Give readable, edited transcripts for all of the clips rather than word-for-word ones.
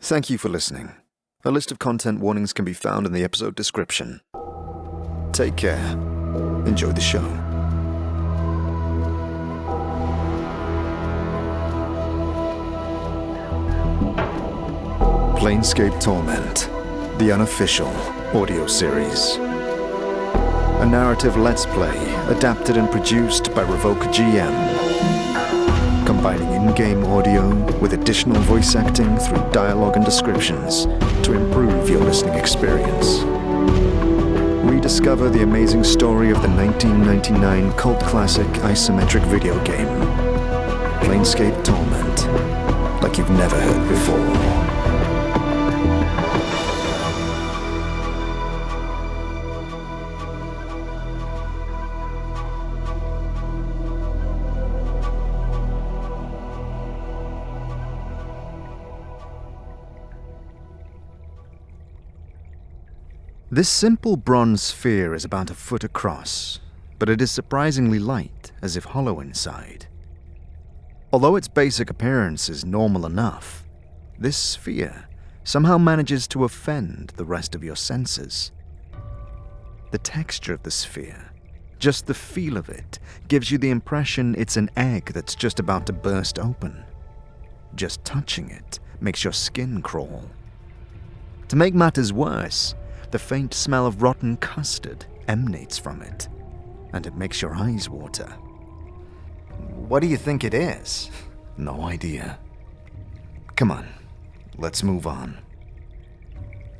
Thank you for listening. A list of content warnings can be found in the episode description. Take care. Enjoy the show. Planescape Torment, the Unofficial audio series. A narrative let's play adapted and produced by RevocerGM. Combining in-game audio with additional voice acting through dialogue and descriptions to improve your listening experience. Rediscover the amazing story of the 1999 cult classic isometric video game, Planescape Torment, like you've never heard before. This simple bronze sphere is about a foot across, but it is surprisingly light, as if hollow inside. Although its basic appearance is normal enough, this sphere somehow manages to offend the rest of your senses. The texture of the sphere, just the feel of it, gives you the impression it's an egg that's just about to burst open. Just touching it makes your skin crawl. To make matters worse, the faint smell of rotten custard emanates from it, and it makes your eyes water. What do you think it is? No idea. Come on, let's move on.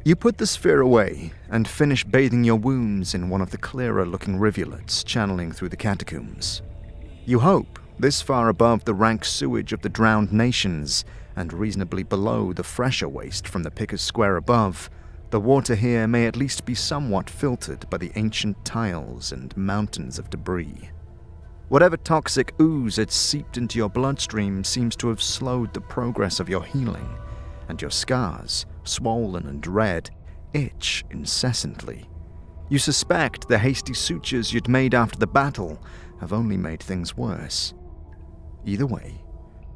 You put the sphere away and finish bathing your wounds in one of the clearer-looking rivulets channeling through the catacombs. You hope, this far above the rank sewage of the drowned nations and reasonably below the fresher waste from the Pickers Square above, the water here may at least be somewhat filtered by the ancient tiles and mountains of debris. Whatever toxic ooze had seeped into your bloodstream seems to have slowed the progress of your healing, and your scars, swollen and red, itch incessantly. You suspect the hasty sutures you'd made after the battle have only made things worse. Either way,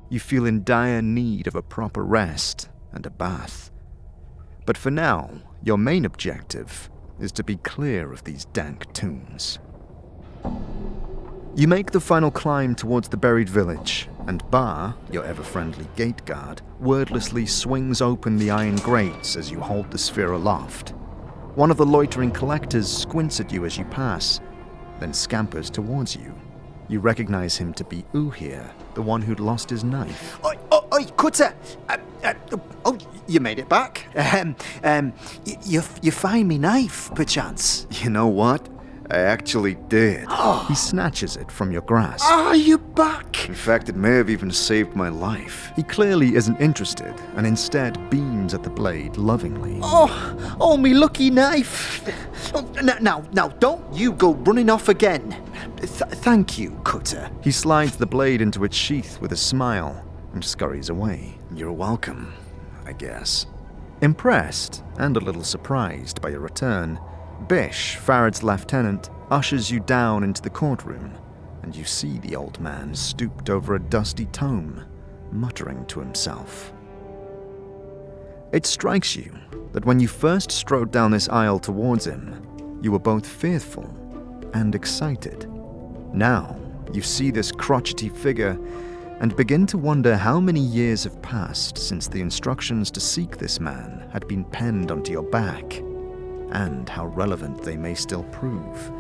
you feel in dire need of a proper rest and a bath. But for now, your main objective is to be clear of these dank tombs. You make the final climb towards the buried village, and Bar, your ever-friendly gate guard, wordlessly swings open the iron grates as you hold the sphere aloft. One of the loitering collectors squints at you as you pass, then scampers towards you. You recognize him to be Uhir, the one who'd lost his knife. Oi, Cutter! Oh, you made it back. You find me knife, perchance? You know what? I actually did. He snatches it from your grasp. Are you back? In fact, it may have even saved my life. He clearly isn't interested, and instead beams at the blade lovingly. Oh, me lucky knife. Now, don't you go running off again. Thank you, Cutter. He slides the blade into its sheath with a smile and scurries away. You're welcome, I guess. Impressed, and a little surprised by your return, Bish, Pharod's lieutenant, ushers you down into the courtroom, and you see the old man stooped over a dusty tome, muttering to himself. It strikes you that when you first strode down this aisle towards him, you were both fearful and excited. Now, you see this crotchety figure and begin to wonder how many years have passed since the instructions to seek this man had been penned onto your back, and how relevant they may still prove.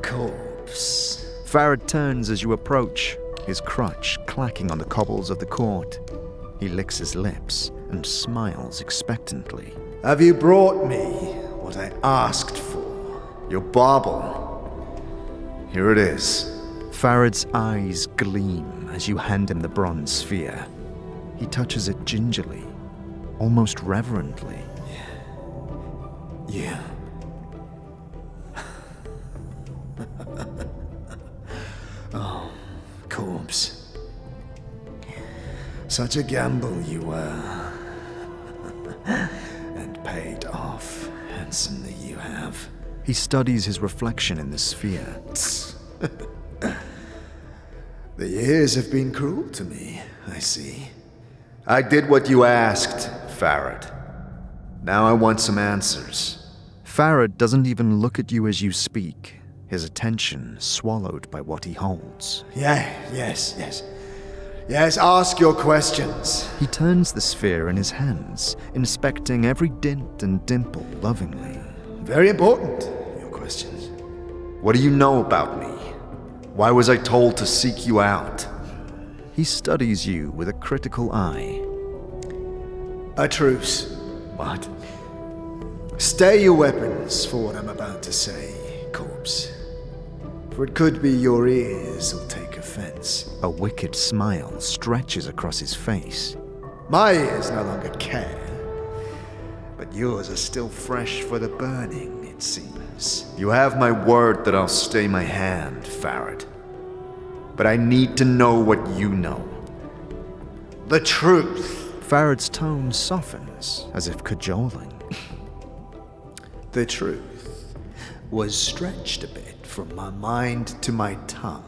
Corpse. Pharod turns as you approach, his crutch clacking on the cobbles of the court. He licks his lips and smiles expectantly. Have you brought me what I asked for? Your bauble. Here it is. Pharod's eyes gleam as you hand him the bronze sphere. He touches it gingerly, almost reverently. Yeah. Oh, corpse. Such a gamble you were. And paid off handsomely you have. He studies his reflection in the sphere. The years have been cruel to me, I see. I did what you asked, Pharod. Now I want some answers. Pharod doesn't even look at you as you speak, his attention swallowed by what he holds. Yes, ask your questions. He turns the sphere in his hands, inspecting every dint and dimple lovingly. Very important, your questions. What do you know about me? Why was I told to seek you out? He studies you with a critical eye. A truce. What? Stay your weapons for what I'm about to say, corpse. For it could be your ears will take offense. A wicked smile stretches across his face. My ears no longer care, but yours are still fresh for the burning, it seems. You have my word that I'll stay my hand, Pharod. But I need to know what you know. The truth. Pharod's tone softens, as if cajoling. The truth was stretched a bit from my mind to my tongue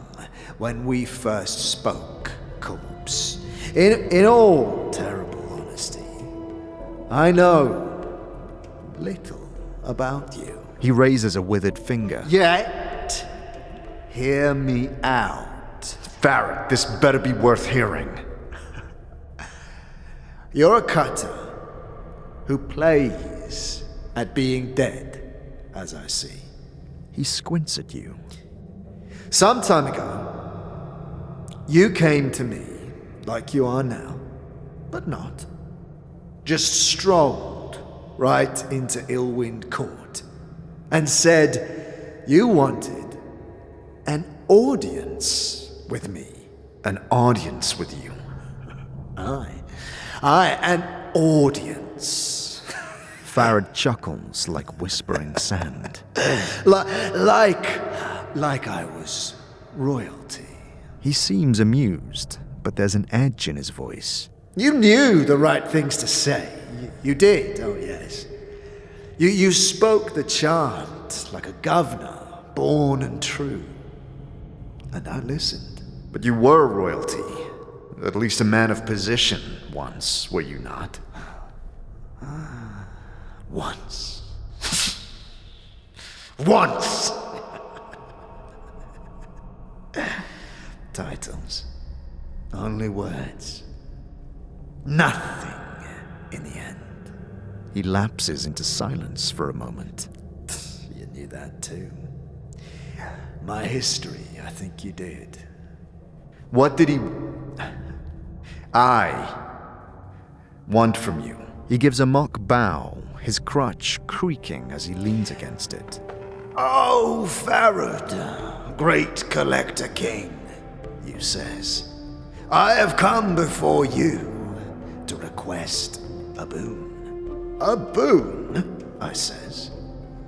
when we first spoke, corpse. In all terrible honesty, I know little about you. He raises a withered finger. Yet, hear me out. Pharod, this better be worth hearing. You're a cutter who plays at being dead, as I see. He squints at you. Some time ago, you came to me like you are now, but not. Just strolled right into Illwind Court and said you wanted an audience with me. An audience with you? Aye, an audience. Pharod chuckles like whispering sand. Like I was royalty. He seems amused, but there's an edge in his voice. You knew the right things to say. You did, oh yes. You spoke the chant like a governor, born and true. And I listened. But you were royalty. At least a man of position once, were you not? Once. Once! Titles. Only words. Nothing in the end. He lapses into silence for a moment. You knew that too. My history, I think you did. What did he... I want from you? He gives a mock bow, his crutch creaking as he leans against it. Oh, Pharod, great collector king, you says. I have come before you to request a boon. A boon, I says.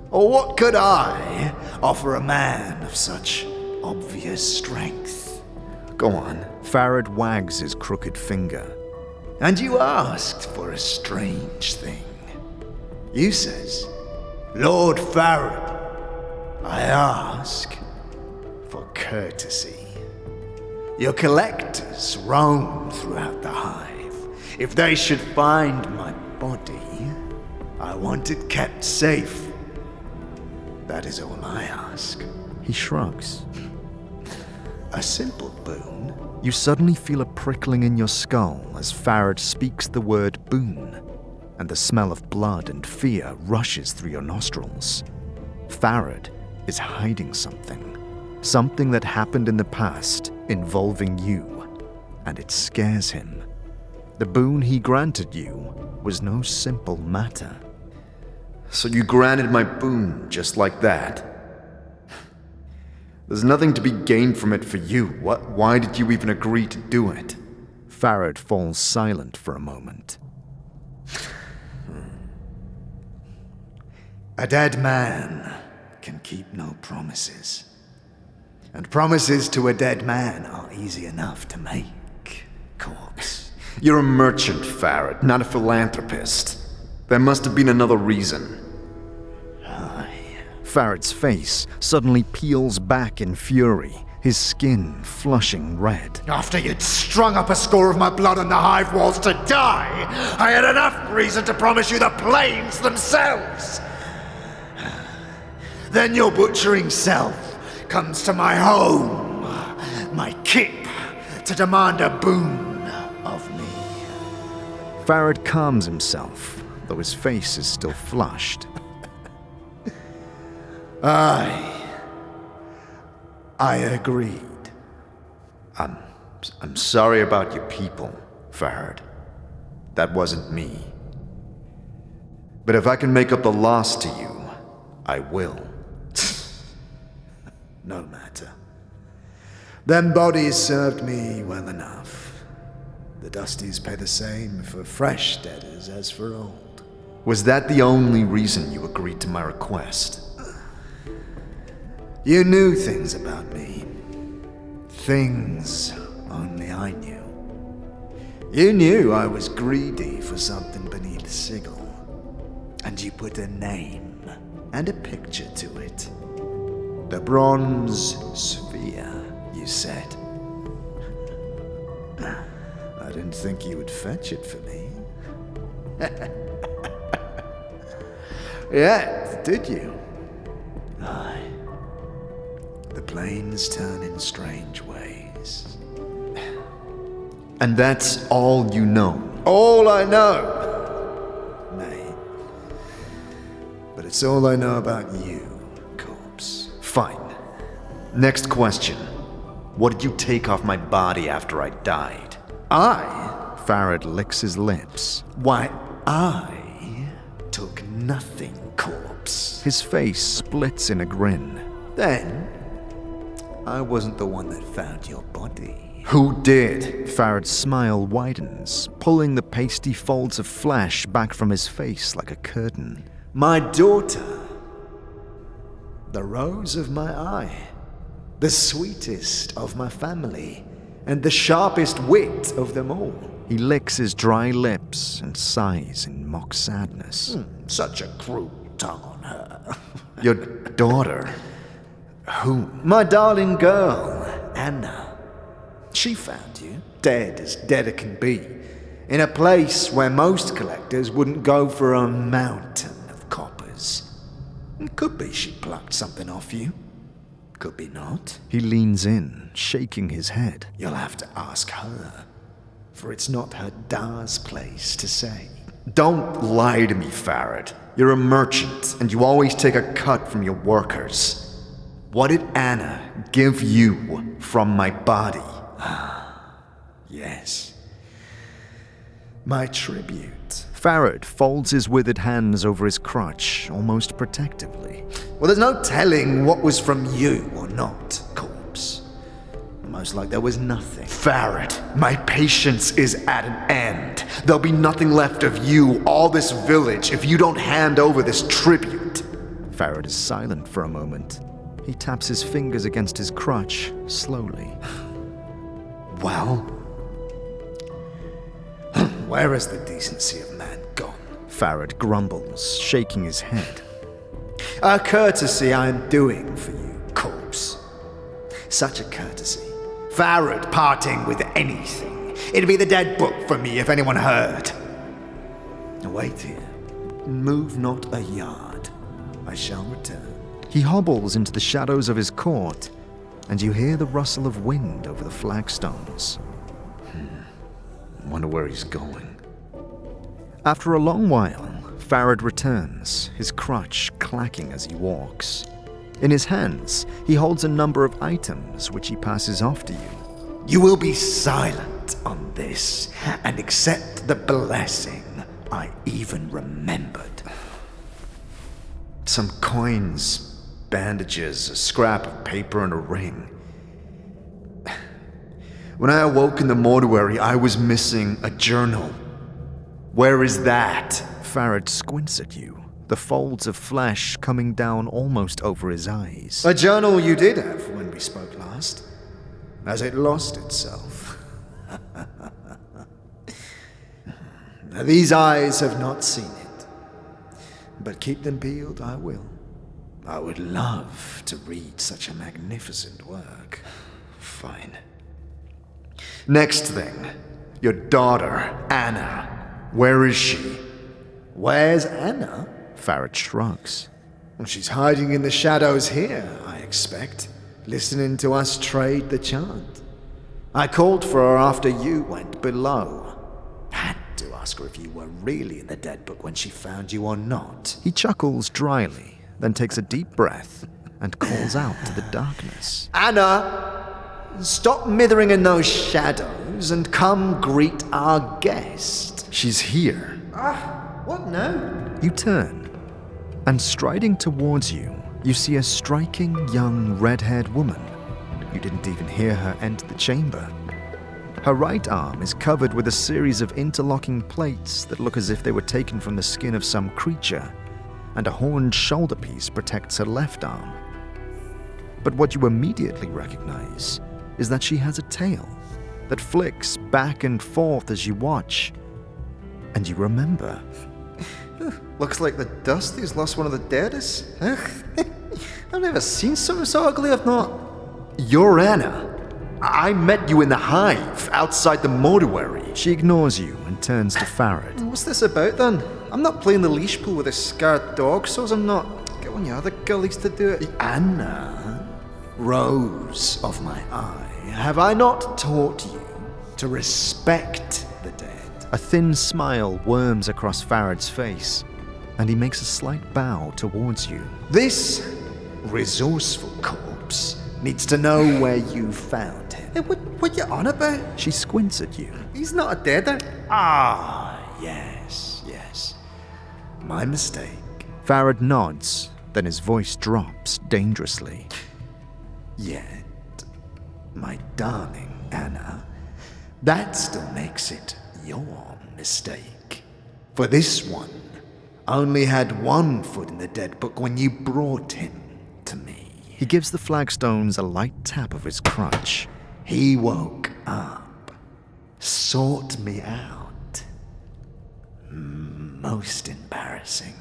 Or what could I offer a man of such obvious strength? Go on. Pharod wags his crooked finger. And you asked for a strange thing. You says, Lord Pharod, I ask for courtesy. Your collectors roam throughout the hive. If they should find my body, I want it kept safe. That is all I ask. He shrugs. A simple boon. You suddenly feel a prickling in your skull as Pharod speaks the word boon, and the smell of blood and fear rushes through your nostrils. Pharod is hiding something. Something that happened in the past involving you, and it scares him. The boon he granted you was no simple matter. So you granted my boon just like that? There's nothing to be gained from it for you. Why did you even agree to do it? Pharod falls silent for a moment. A dead man can keep no promises. And promises to a dead man are easy enough to make, corpse. You're a merchant, Pharod, not a philanthropist. There must have been another reason. Aye. Pharod's face suddenly peels back in fury, his skin flushing red. After you'd strung up a score of my blood on the hive walls to die, I had enough reason to promise you the plains themselves. Then your butchering self comes to my home, my keep, to demand a boon of me. Pharod calms himself, though his face is still flushed. I agreed. I'm sorry about your people, Pharod. That wasn't me. But if I can make up the loss to you, I will. No matter. Them bodies served me well enough. The Dusties pay the same for fresh debtors as for old. Was that the only reason you agreed to my request? You knew things about me. Things only I knew. You knew I was greedy for something beneath Sigil. And you put a name and a picture to it. The bronze sphere, you said. I didn't think you would fetch it for me. Yeah, did you? Aye. The planes turn in strange ways. And that's all you know? All I know. Nay. But it's all I know about you, corpse. Fine. Next question. What did you take off my body after I died? Pharod licks his lips. Why, I took nothing, corpse. His face splits in a grin. Then, I wasn't the one that found your body. Who did? Pharod's smile widens, pulling the pasty folds of flesh back from his face like a curtain. My daughter. The rose of my eye. The sweetest of my family. And the sharpest wit of them all. He licks his dry lips and sighs in mock sadness. Such a cruel tongue on her. Your daughter? Who? My darling girl, Anna. She found you, dead as dead it can be, in a place where most collectors wouldn't go for a mountain of coppers. It could be she plucked something off you. Could be not. He leans in, shaking his head. You'll have to ask her, for it's not her Da's place to say. Don't lie to me, Pharod. You're a merchant, and you always take a cut from your workers. What did Anna give you from my body? Yes. My tribute. Pharod folds his withered hands over his crotch, almost protectively. Well, there's no telling what was from you or not, corpse. Most like there was nothing. Pharod, my patience is at an end. There'll be nothing left of you, all this village, if you don't hand over this tribute. Pharod is silent for a moment. He taps his fingers against his crotch, slowly. Well? Where is the decency of man gone? Pharod grumbles, shaking his head. A courtesy I am doing for you, corpse. Such a courtesy. Pharod parting with anything. It'd be the dead book for me if anyone heard. Wait here. Move not a yard. I shall return. He hobbles into the shadows of his court, and you hear the rustle of wind over the flagstones. Wonder where he's going. After a long while, Pharod returns, his crotch clacking as he walks. In his hands, he holds a number of items which he passes off to you. You will be silent on this and accept the blessing I even remembered. Some coins, bandages, a scrap of paper, and a ring. When I awoke in the mortuary, I was missing a journal. Where is that? Pharod squints at you, the folds of flesh coming down almost over his eyes. A journal you did have when we spoke last. As it lost itself. Now, these eyes have not seen it. But keep them peeled, I will. I would love to read such a magnificent work. Fine. Next thing, your daughter, Anna. Where is she? Where's Anna? Pharod shrugs. Well, she's hiding in the shadows here, I expect, listening to us trade the chant. I called for her after you went below. Had to ask her if you were really in the dead book when she found you or not. He chuckles dryly, then takes a deep breath and calls out to the darkness. Anna, stop mithering in those shadows and come greet our guest. She's here. What now? You turn, and striding towards you, you see a striking young red-haired woman. You didn't even hear her enter the chamber. Her right arm is covered with a series of interlocking plates that look as if they were taken from the skin of some creature, and a horned shoulder piece protects her left arm. But what you immediately recognize is that she has a tail that flicks back and forth as you watch, and you remember. Looks like the Dusty's lost one of the deadest. I've never seen something so ugly, I've not. You're Anna. I met you in the hive, outside the mortuary. She ignores you and turns to Pharod. What's this about then? I'm not playing the leash pull with a scared dog, so's I'm not. Get one of your other gullies to do it. Anna, rose of my eye, have I not taught you to respect the dead? A thin smile worms across Pharod's face, and he makes a slight bow towards you. This resourceful corpse needs to know where you found him. Hey, what you on about? She squints at you. He's not a deader. Yes. My mistake. Pharod nods, then his voice drops dangerously. Yet, my darling Anna, that still makes it your mistake. For this one only had one foot in the dead book when you brought him to me. He gives the flagstones a light tap of his crutch. He woke up, sought me out. Most embarrassing.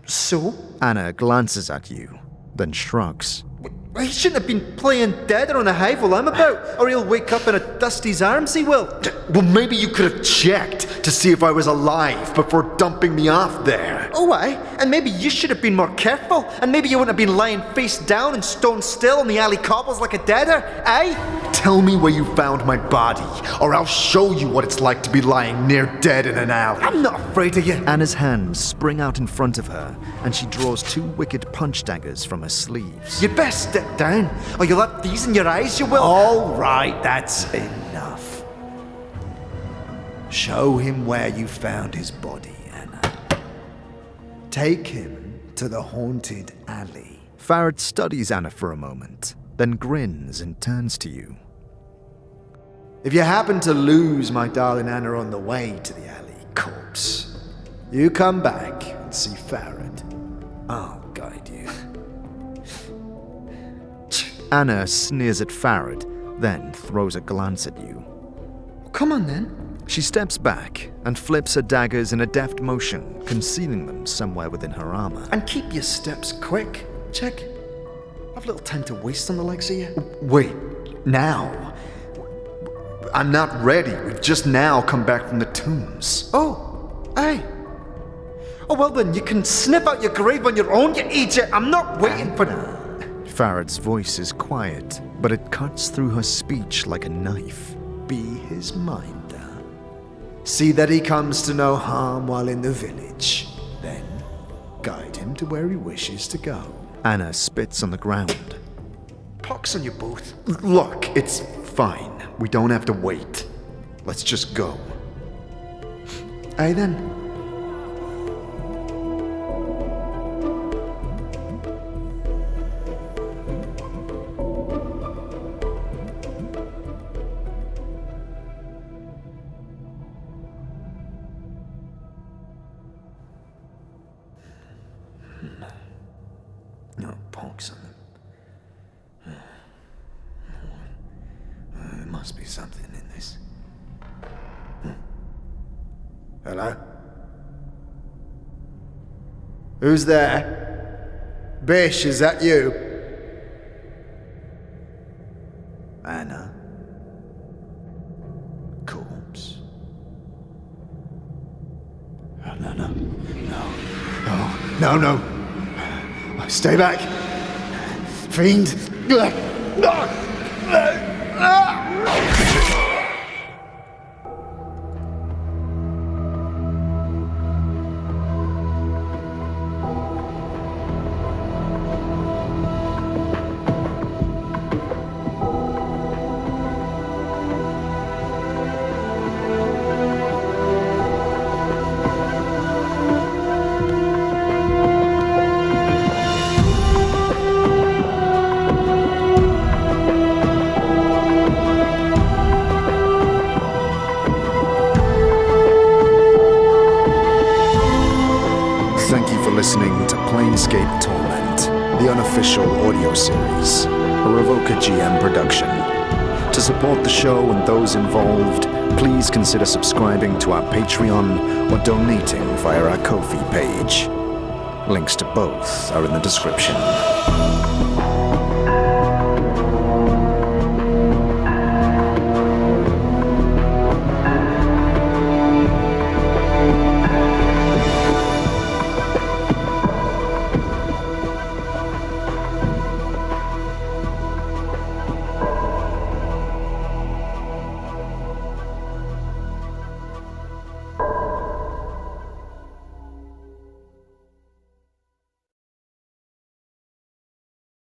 So? Anna glances at you, then shrugs. He shouldn't have been playing dead on the hive while I'm about, or he'll wake up in a Dusty's arms, he will. Well, maybe you could have checked to see if I was alive before dumping me off there. Oh, aye, and maybe you should have been more careful, and maybe you wouldn't have been lying face down and stone still on the alley cobbles like a deader, aye? Tell me where you found my body, or I'll show you what it's like to be lying near dead in an alley. I'm not afraid of you. Anna's hands spring out in front of her, and she draws two wicked punch daggers from her sleeves. You'd best step down, or you'll have these in your eyes, you will. All right, that's enough. Show him where you found his body, Anna. Take him to the haunted alley. Pharod studies Anna for a moment, then grins and turns to you. If you happen to lose my darling Anna on the way to the alley, corpse, you come back and see Pharod. I'll guide you. Anna sneers at Pharod, then throws a glance at you. Come on then. She steps back and flips her daggers in a deft motion, concealing them somewhere within her armor. And keep your steps quick. Check. I've little time to waste on the likes of you. Wait, now? I'm not ready. We've just now come back from the tombs. Oh, aye. Oh, well then, you can sniff out your grave on your own, you idiot. I'm not waiting for... Pharod's voice is quiet, but it cuts through her speech like a knife. Be his minder. See that he comes to no harm while in the village. Then, guide him to where he wishes to go. Anna spits on the ground. Pox on you both. Look, it's fine. We don't have to wait. Let's just go. Aye then. No pox on them. There must be something in this. Hello? Who's there? Bish, is that you? Anna? No. Stay back. Fiend. Thank you for listening to Planescape Torment, the unofficial audio series, a RevocerGM production. To support the show and those involved, please consider subscribing to our Patreon or donating via our Ko-fi page. Links to both are in the description.